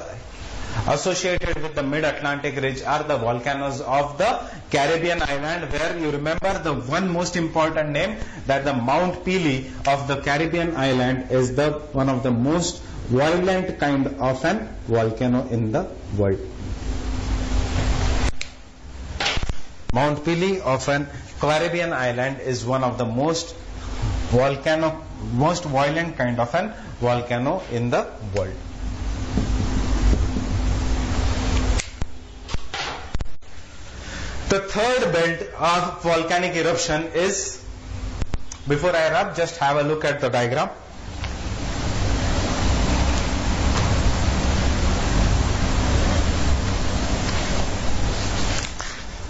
associated with the mid-Atlantic ridge are the volcanoes of the Caribbean island, where you remember the one most important name, that the Mount Pelee of the Caribbean island is the one of the most violent kind of an volcano in the world. Mount Pelee of an Caribbean island is one of the most violent kind of an volcano in the world. The third belt of volcanic eruption is, before I wrap, just have a look at the diagram.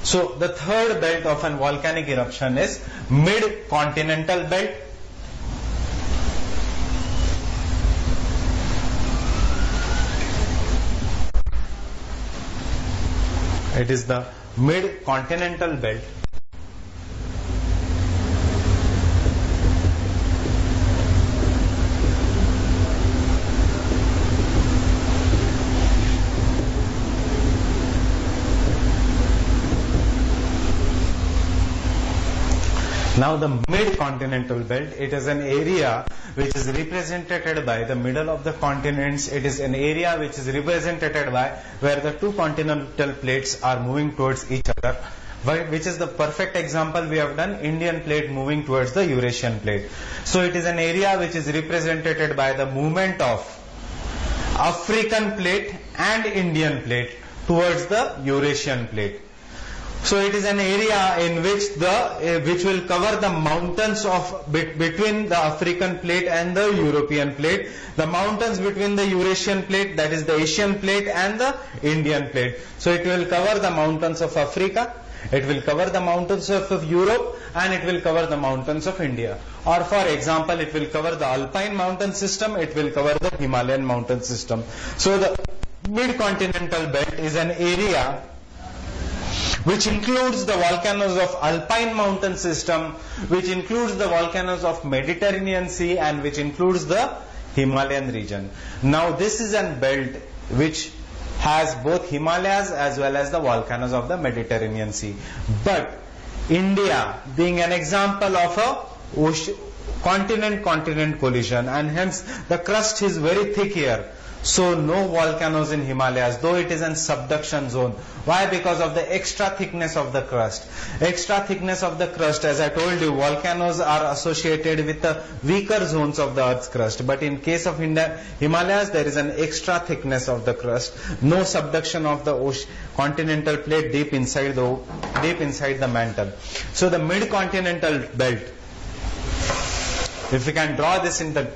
So the third belt of an volcanic eruption is mid-continental belt. It is the mid-continental belt. Now the mid-continental belt, it is an area which is represented by the middle of the continents. It is an area which is represented by where the two continental plates are moving towards each other, which is the perfect example we have done, Indian plate moving towards the Eurasian plate. So it is an area which is represented by the movement of African plate and Indian plate towards the Eurasian plate. So it is an area in which which will cover the mountains of between the African plate and the European plate, the mountains between the Eurasian plate, that is the Asian plate, and the Indian plate. So it will cover the mountains of Africa, it will cover the mountains of Europe, and it will cover the mountains of India. Or for example, it will cover the Alpine mountain system, it will cover the Himalayan mountain system. So the mid-continental belt is an area which includes the volcanoes of Alpine mountain system, which includes the volcanoes of Mediterranean Sea, and which includes the Himalayan region. Now this is a belt which has both Himalayas as well as the volcanoes of the Mediterranean Sea. But India being an example of a continent-continent collision, and hence the crust is very thick here. So no volcanoes in Himalayas, though it is in subduction zone. Why? Because of the extra thickness of the crust. Extra thickness of the crust, as I told you, volcanoes are associated with the weaker zones of the Earth's crust. But in case of Himalayas, there is an extra thickness of the crust. No subduction of the continental plate deep inside the mantle. So the mid-continental belt, if we can draw this in the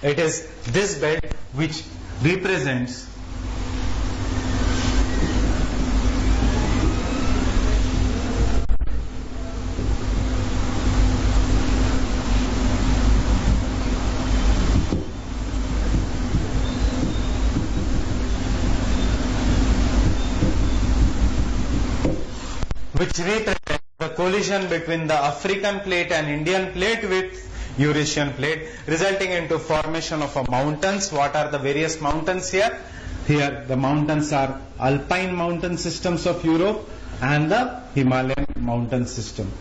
it is this belt which represents the collision between the African plate and Indian plate, Eurasian plate, resulting into formation of a mountains. What are the various mountains here? Here the mountains are alpine mountain systems of Europe and the Himalayan mountain system.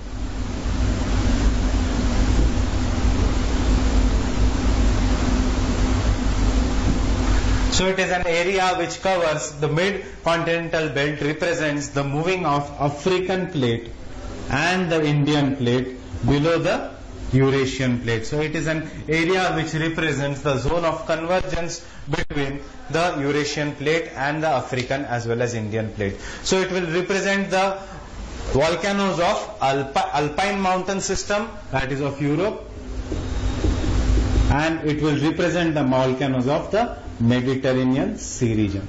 So it is an area which covers the mid-continental belt, represents the moving of African plate and the Indian plate below the Eurasian plate. So it is an area which represents the zone of convergence between the Eurasian plate and the African as well as Indian plate. So it will represent the volcanoes of alpine mountain system, that is of Europe, and it will represent the volcanoes of the Mediterranean Sea region.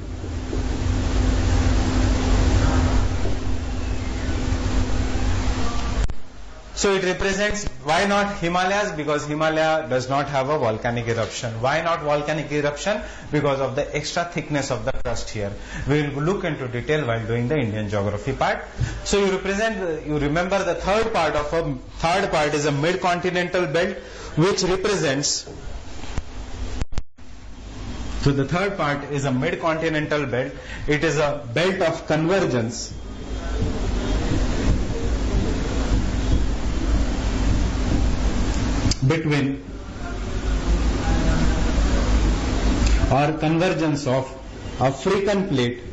So it represents, why not Himalayas? Because Himalaya does not have a volcanic eruption. Why not volcanic eruption? Because of the extra thickness of the crust here. We will look into detail while doing the Indian geography part. So you remember the third part is a mid-continental belt, which represents. So the third part is a mid-continental belt. It is a belt of convergence between or convergence of African plate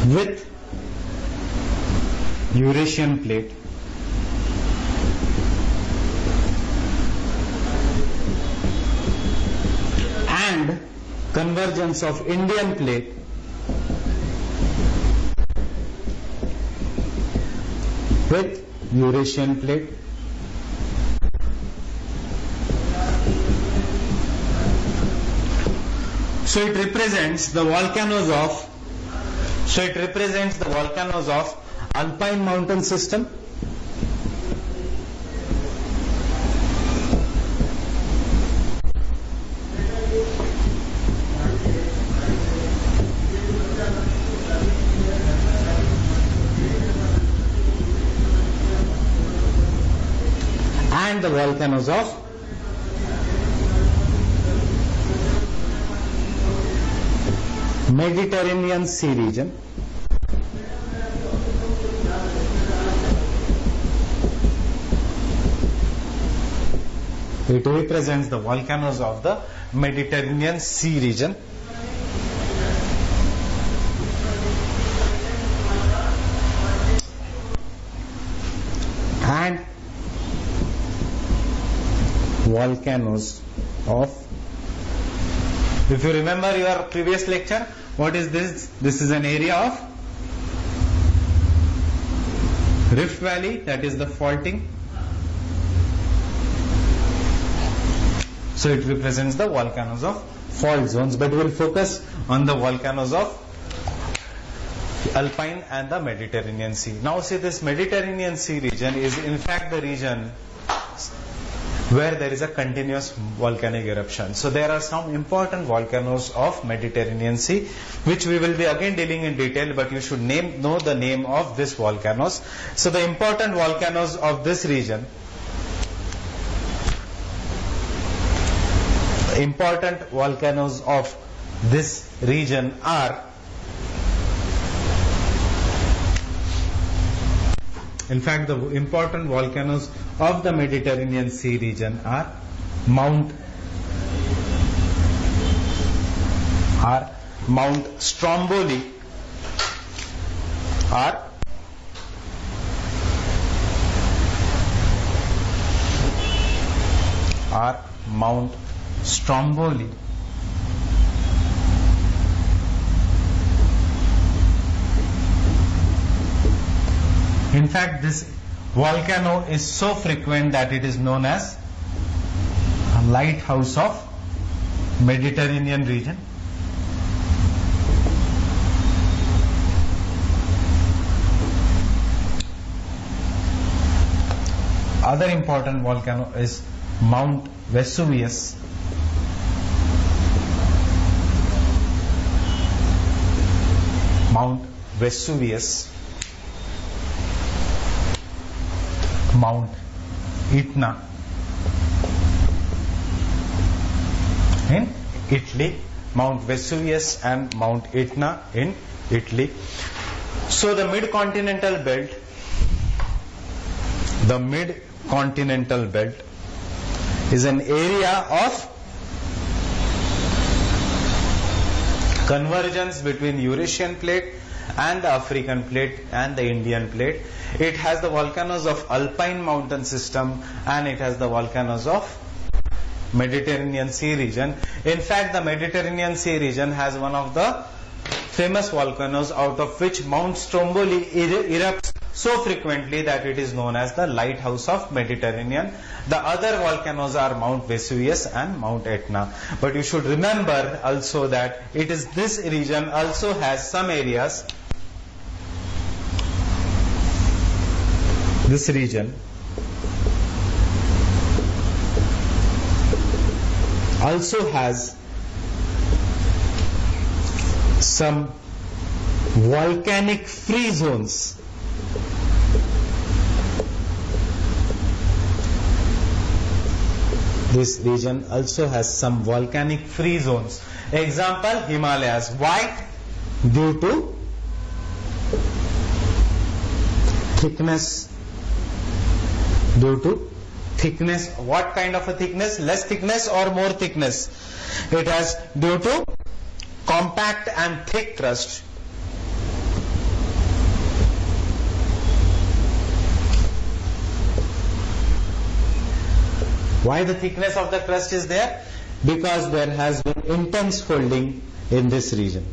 with Eurasian plate and convergence of Indian plate with Eurasian plate. So it represents the volcanoes of alpine mountain system, and the volcanoes of Mediterranean Sea region. It represents the volcanoes of the Mediterranean Sea region. And volcanoes of, if you remember your previous lecture, what is this? This is an area of Rift Valley, that is the faulting. So it represents the volcanoes of fault zones, but we will focus on the volcanoes of Alpine and the Mediterranean Sea. Now see, this Mediterranean Sea region is in fact the region where there is a continuous volcanic eruption. So there are some important volcanoes of Mediterranean Sea, which we will be again dealing in detail, but you should know the name of these volcanoes. So the important volcanoes of this region, are, in fact, the important volcanoes of the Mediterranean Sea region are Mount Stromboli, Mount Stromboli, in fact, this volcano is so frequent that it is known as a lighthouse of Mediterranean region. Other important volcano is Mount Vesuvius. Mount Etna in Italy, Mount Vesuvius and Mount Etna in Italy. So the mid-continental belt is an area of convergence between Eurasian plate and the African plate and the Indian plate. It has the volcanoes of Alpine mountain system and it has the volcanoes of Mediterranean Sea region. In fact, the Mediterranean Sea region has one of the famous volcanoes, out of which Mount Stromboli erupts so frequently that it is known as the lighthouse of Mediterranean. The other volcanoes are Mount Vesuvius and Mount Etna. But you should remember also that it is this region also has some areas. This region also has some volcanic free zones. This region also has some volcanic free zones. Example, Himalayas. Why? Due to thickness. Due to thickness. What kind of a thickness? Less thickness or more thickness? It has due to compact and thick crust. Why the thickness of the crust is there? Because there has been intense folding in this region.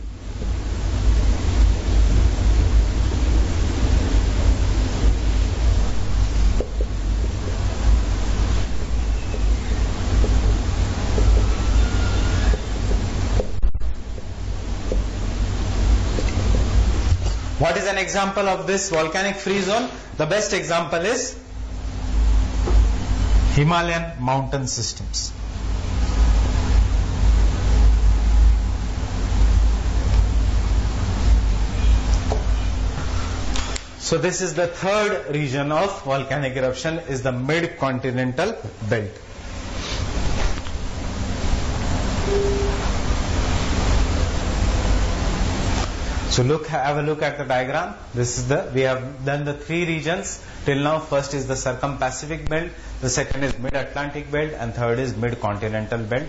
What is an example of this volcanic free zone? The best example is Himalayan mountain systems. So this is the third region of volcanic eruption, is the mid-continental belt. So have a look at the diagram. This is we have done the three regions till now. First is the Circum-Pacific belt, the second is Mid-Atlantic belt, and third is Mid-Continental belt.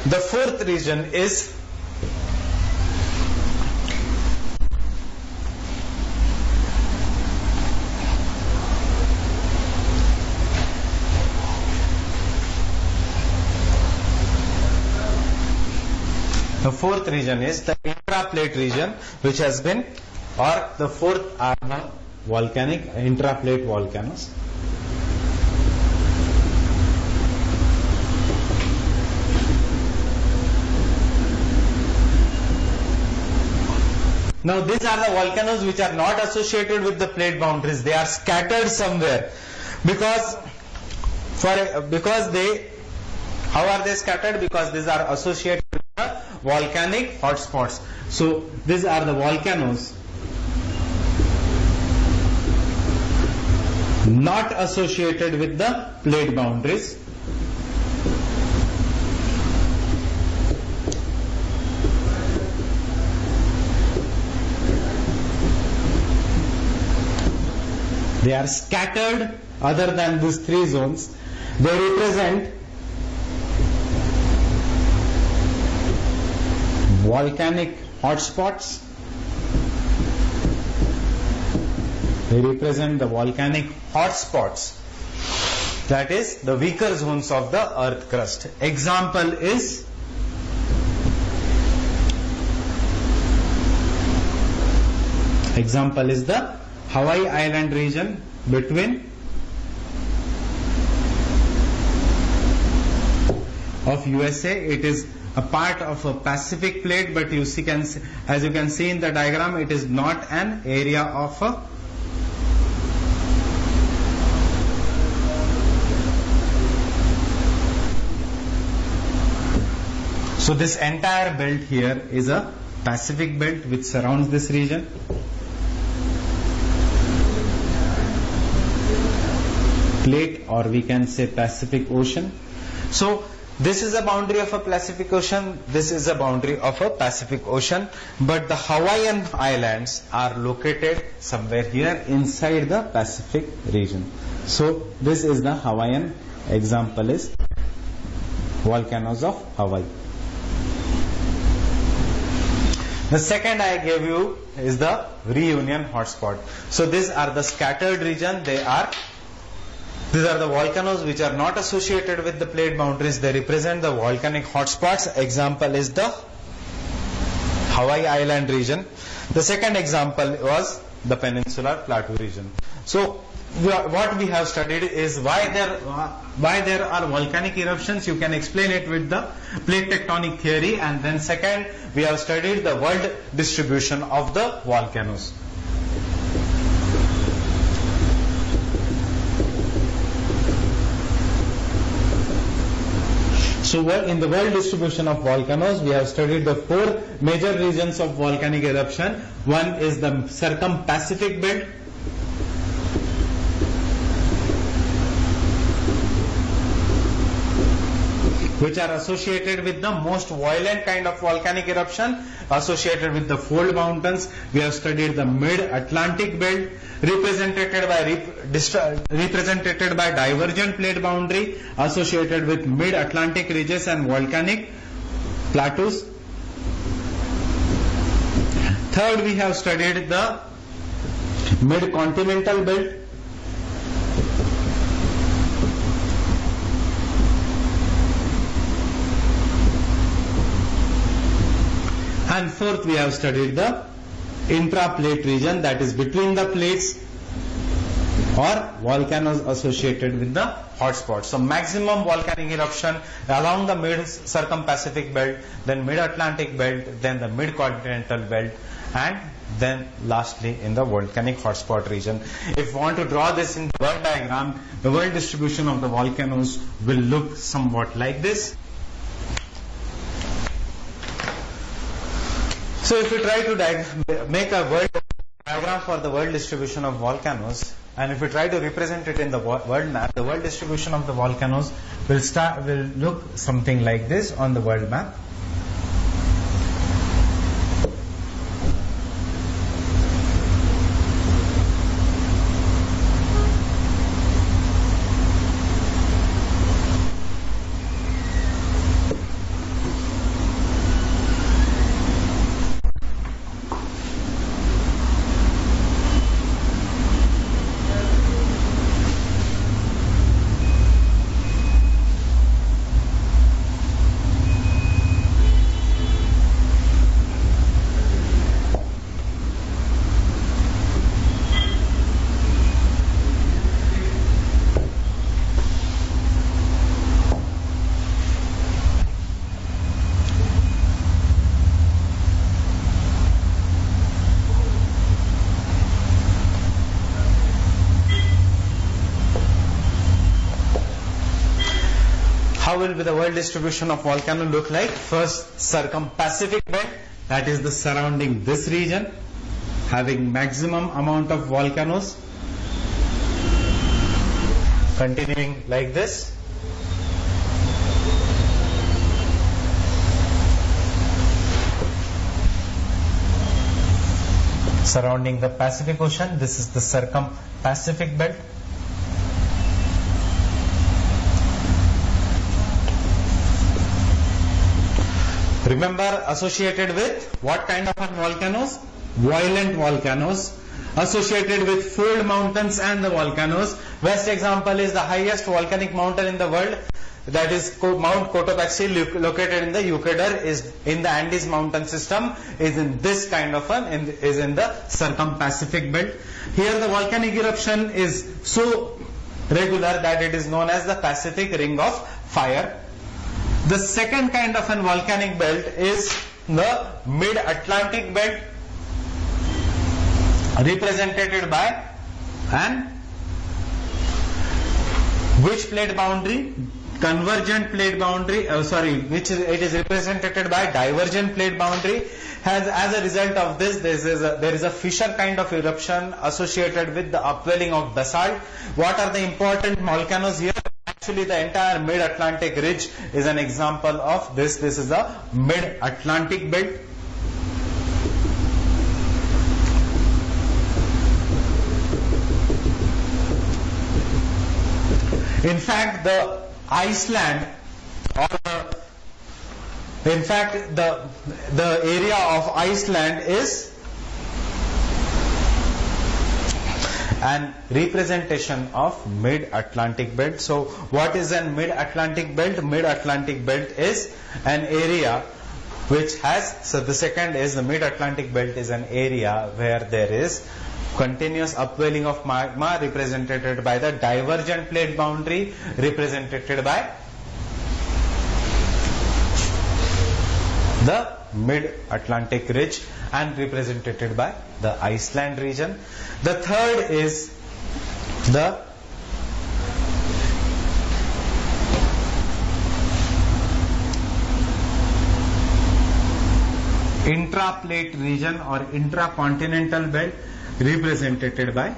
The fourth region is the intraplate region, which has been, or the fourth are the volcanic intraplate volcanoes. Now these are the volcanoes which are not associated with the plate boundaries. They are scattered somewhere because how are they scattered? Because these are associated with the volcanic hotspots. So these are the volcanoes not associated with the plate boundaries. They are scattered other than these three zones. They represent volcanic hotspots. They represent the volcanic hotspots. That is the weaker zones of the earth crust. Example is the Hawaii Island region between of USA. It is a part of a Pacific plate, but as you can see in the diagram, it is not an area of a so this entire belt here is a Pacific belt which surrounds this region. plate, or we can say Pacific Ocean. So this is a boundary of a Pacific Ocean, this is a boundary of a Pacific Ocean, but the Hawaiian Islands are located somewhere here inside the Pacific region. So this is the Hawaiian example, is volcanoes of Hawaii. The second I gave you is the Reunion hotspot. So these are the scattered region. These are the volcanoes which are not associated with the plate boundaries. They represent the volcanic hotspots. Example is the Hawaii Island region. The second example was the Peninsular Plateau region. So what we have studied is why there are volcanic eruptions. You can explain it with the plate tectonic theory. And then second, we have studied the world distribution of the volcanoes. So in the world distribution of volcanoes, we have studied the 4 major regions of volcanic eruption. One is the Circum-Pacific belt, which are associated with the most violent kind of volcanic eruption, associated with the fold mountains. We have studied the mid-Atlantic belt, represented by divergent plate boundary, associated with mid-Atlantic ridges and volcanic plateaus. Third, we have studied the mid-continental belt, and fourth, we have studied the intra-plate region, that is between the plates, or volcanoes associated with the hotspots. So maximum volcanic eruption along the mid-Circum-Pacific belt, then mid-Atlantic belt, then the mid-continental belt, and then lastly in the volcanic hotspot region. If you want to draw this in the world diagram, the world distribution of the volcanoes will look somewhat like this. So if we try to make a world diagram for the world distribution of volcanoes, and if we try to represent it in the world map, the world distribution of the volcanoes will look something like this on the world map. How will the world distribution of volcano look like? First, Circum-Pacific belt, that is the surrounding this region, having maximum amount of volcanoes. Continuing like this. Surrounding the Pacific Ocean, this is the Circum-Pacific belt. Remember, associated with what kind of volcanoes? Violent volcanoes. Associated with fold mountains and the volcanoes. Best example is the highest volcanic mountain in the world, that is Mount Cotopaxi, located in the Ecuador, is in the Andes mountain system, is in this kind of is in the Circum-Pacific belt. Here the volcanic eruption is so regular that it is known as the Pacific Ring of Fire. The second kind of an volcanic belt is the mid-Atlantic belt, represented by which plate boundary? convergent plate boundary, it is represented by divergent plate boundary. As a result of this, there is a fissure kind of eruption associated with the upwelling of basalt. What are the important volcanoes here? Actually, the entire mid-Atlantic ridge is an example of this. This is the mid-Atlantic belt. In fact, the Iceland, the area of Iceland is an representation of mid-Atlantic belt. So what is a mid-Atlantic belt? Mid-Atlantic belt is an area which has, so the second is the mid-Atlantic belt is an area where there is continuous upwelling of magma represented by the divergent plate boundary represented by the mid-Atlantic ridge and represented by the Iceland region. The third is the intraplate region or intracontinental belt represented by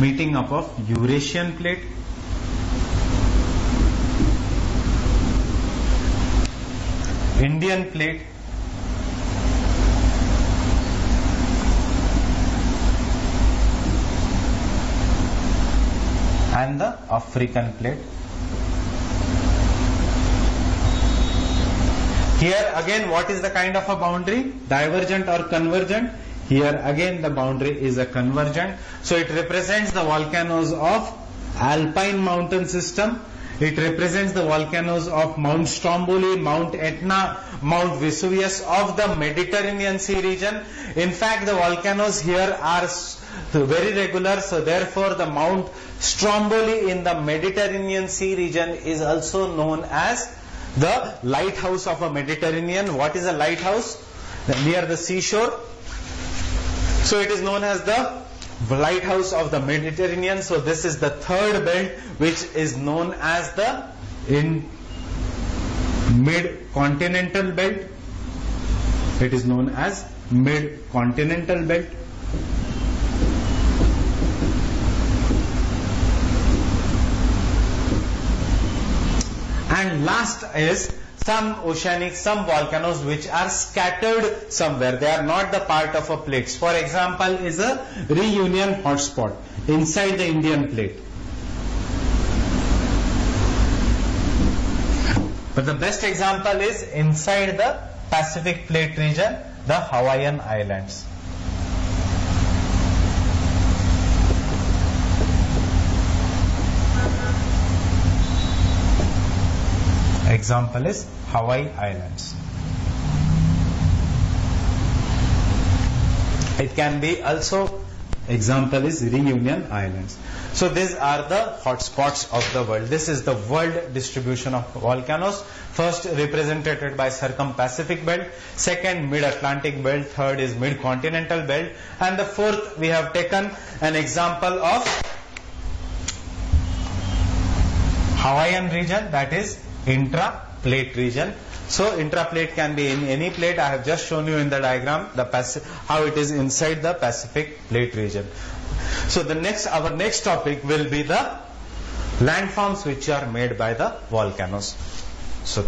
meeting up of Eurasian plate, Indian plate, and the African plate. Here again, what is the kind of a boundary? Divergent or convergent? Here again the boundary is a convergent. So it represents the volcanoes of Alpine mountain system. It represents the volcanoes of Mount Stromboli, Mount Etna, Mount Vesuvius of the Mediterranean Sea region. In fact, the volcanoes here are very regular, so therefore the Mount Stromboli in the Mediterranean Sea region is also known as the lighthouse of a Mediterranean. What is a lighthouse? Near the seashore. So it is known as the lighthouse of the Mediterranean. So this is the third belt, which is known as the mid-continental belt. It is known as mid-continental belt. And last is some volcanoes which are scattered somewhere. They are not the part of a plate. For example, is a Reunion hotspot inside the Indian plate. But the best example is inside the Pacific plate region, the Hawaiian Islands. Example is Hawaii Islands. It can be also, example is Reunion Islands. So these are the hotspots of the world. This is the world distribution of volcanoes. First represented by Circum-Pacific belt, second Mid-Atlantic belt, third is Mid-Continental belt, and the fourth we have taken an example of Hawaiian region, that is intra-plate region. So intra-plate can be in any plate. I have just shown you in the diagram how it is inside the Pacific plate region. So our next topic will be the landforms which are made by the volcanoes. So